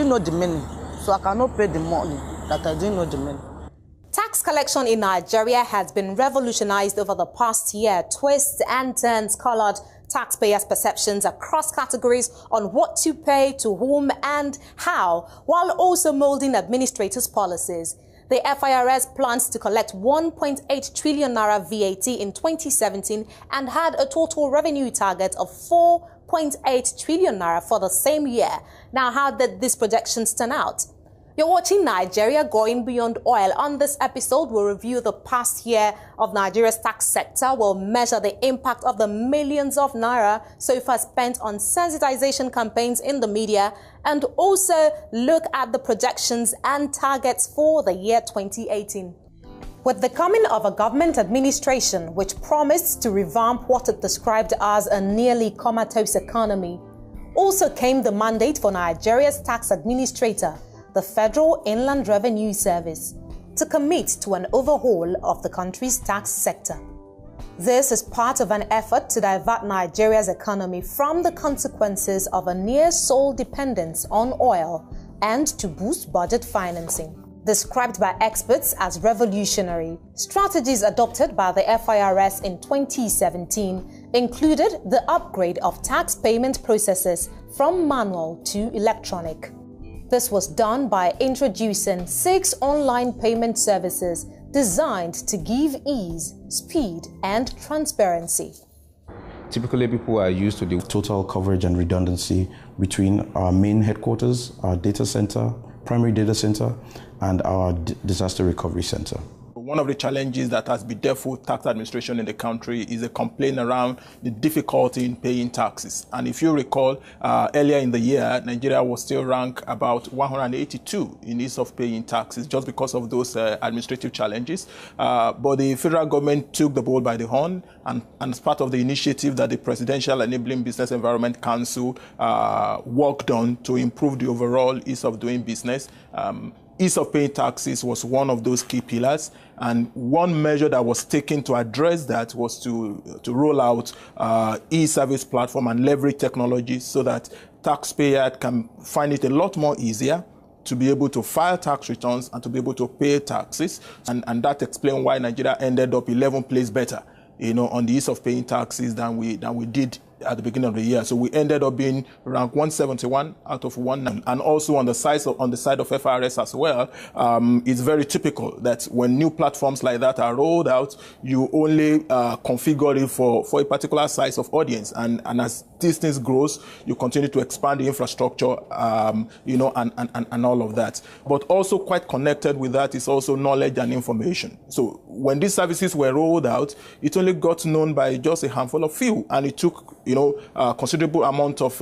didn't know the meaning, so I cannot pay the money that I didn't know the meaning. Tax collection in Nigeria has been revolutionized over the past year. Twists and turns colored taxpayers' perceptions across categories on what to pay, to whom and how, while also molding administrators' policies. The FIRS plans to collect 1.8 trillion naira VAT in 2017 and had a total revenue target of 4.8 trillion naira for the same year. Now, how did these projections turn out? You're watching Nigeria Going Beyond Oil. On this episode, we'll review the past year of Nigeria's tax sector. We'll measure the impact of the millions of naira so far spent on sensitization campaigns in the media, and also look at the projections and targets for the year 2018. With the coming of a government administration which promised to revamp what it described as a nearly comatose economy, also came the mandate for Nigeria's tax administrator, the Federal Inland Revenue Service, to commit to an overhaul of the country's tax sector. This is part of an effort to divert Nigeria's economy from the consequences of a near sole dependence on oil and to boost budget financing. Described by experts as revolutionary, strategies adopted by the FIRS in 2017 included the upgrade of tax payment processes from manual to electronic. This was done by introducing 6 online payment services designed to give ease, speed, and transparency. Typically, people are used to the total coverage and redundancy between our main headquarters, our data center, primary data center, and our disaster recovery center. One of the challenges that has bedeviled tax administration in the country is a complaint around the difficulty in paying taxes. And if you recall, earlier in the year, Nigeria was still ranked about 182 in ease of paying taxes just because of those administrative challenges. But the federal government took the bull by the horn, and as part of the initiative that the Presidential Enabling Business Environment Council worked on to improve the overall ease of doing business, ease of paying taxes was one of those key pillars, and one measure that was taken to address that was to roll out e-service platform and leverage technology so that taxpayers can find it a lot more easier to be able to file tax returns and to be able to pay taxes, and that explains why Nigeria ended up 11th place better, on the ease of paying taxes than we did at the beginning of the year. So we ended up being ranked 171 out of 190. And also on the side of FIRS as well, it's very typical that when new platforms like that are rolled out, you only configure it for a particular size of audience. And as these things grows, you continue to expand the infrastructure, and all of that. But also quite connected with that is also knowledge and information. So when these services were rolled out, it only got known by just a handful of few, and it took considerable amount of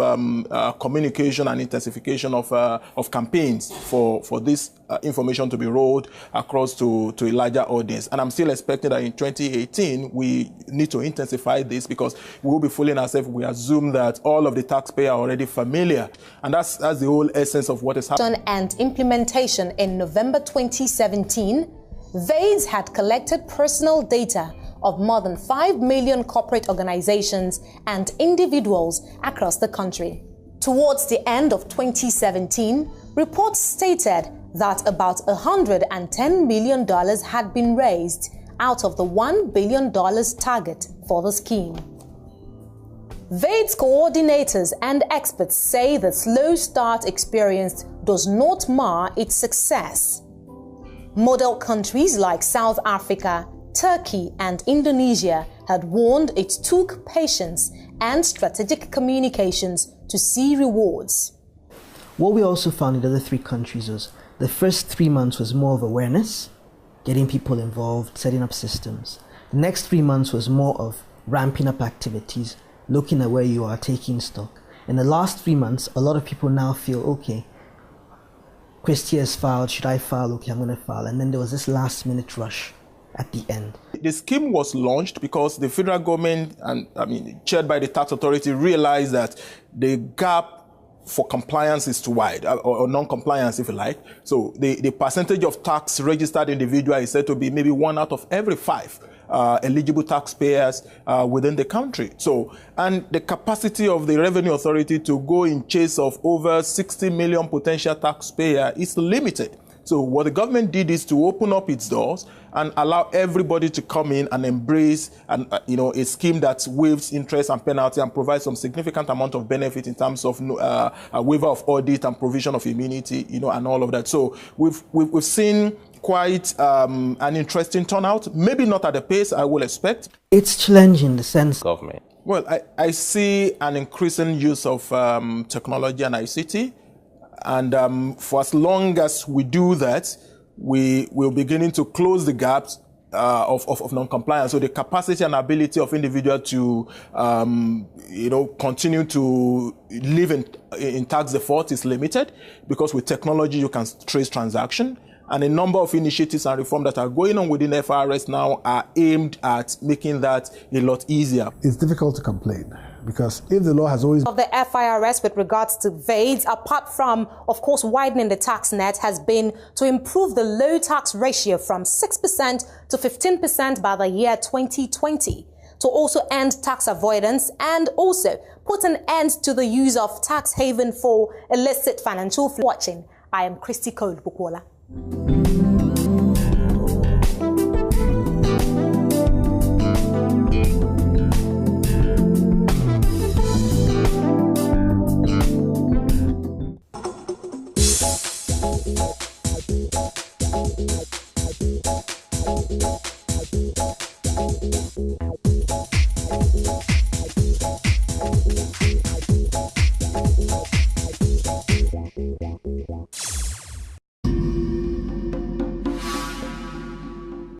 communication and intensification of campaigns for this information to be rolled across to a larger audience. And I'm still expecting that in 2018, we need to intensify this, because we will be fooling ourselves if we assume that all of the taxpayers are already familiar. And that's the whole essence of what is happening. And implementation in November 2017, VAIDS had collected personal data of more than 5 million corporate organizations and individuals across the country. Towards the end of 2017, reports stated that about $110 million had been raised out of the $1 billion target for the scheme. VAIDS coordinators and experts say the slow start experienced does not mar its success. Model countries like South Africa, Turkey and Indonesia had warned it took patience and strategic communications to see rewards. What we also found in the other 3 countries was the first 3 months was more of awareness, getting people involved, setting up systems. The next 3 months was more of ramping up activities, looking at where you are, taking stock. In the last 3 months, a lot of people now feel, okay, Christy has filed, should I file? Okay, I'm going to file. And then there was this last minute rush at the end. The scheme was launched because the federal government, chaired by the tax authority, realized that the gap for compliance is too wide, or non-compliance, if you like. So the percentage of tax registered individual is said to be maybe 1 out of every 5. eligible taxpayers within the country. So, and the capacity of the Revenue Authority to go in chase of over 60 million potential taxpayers is limited. So what the government did is to open up its doors and allow everybody to come in and embrace a scheme that waives interest and penalty and provides some significant amount of benefit in terms of a waiver of audit and provision of immunity, and all of that. So we've seen quite an interesting turnout, maybe not at the pace I will expect. It's challenging in the sense government. Well, I see an increasing use of technology and ICT. And for as long as we do that, we're beginning to close the gaps of non-compliance. So the capacity and ability of individuals to, continue to live in tax default is limited, because with technology you can trace transaction. And a number of initiatives and reforms that are going on within FIRS now are aimed at making that a lot easier. It's difficult to complain, because if the law has always of the FIRS with regards to VADES, apart from, of course, widening the tax net, has been to improve the low tax ratio from 6% to 15% by the year 2020, to also end tax avoidance and also put an end to the use of tax haven for illicit financial flow. Watching, I am Christy Cole Bukola.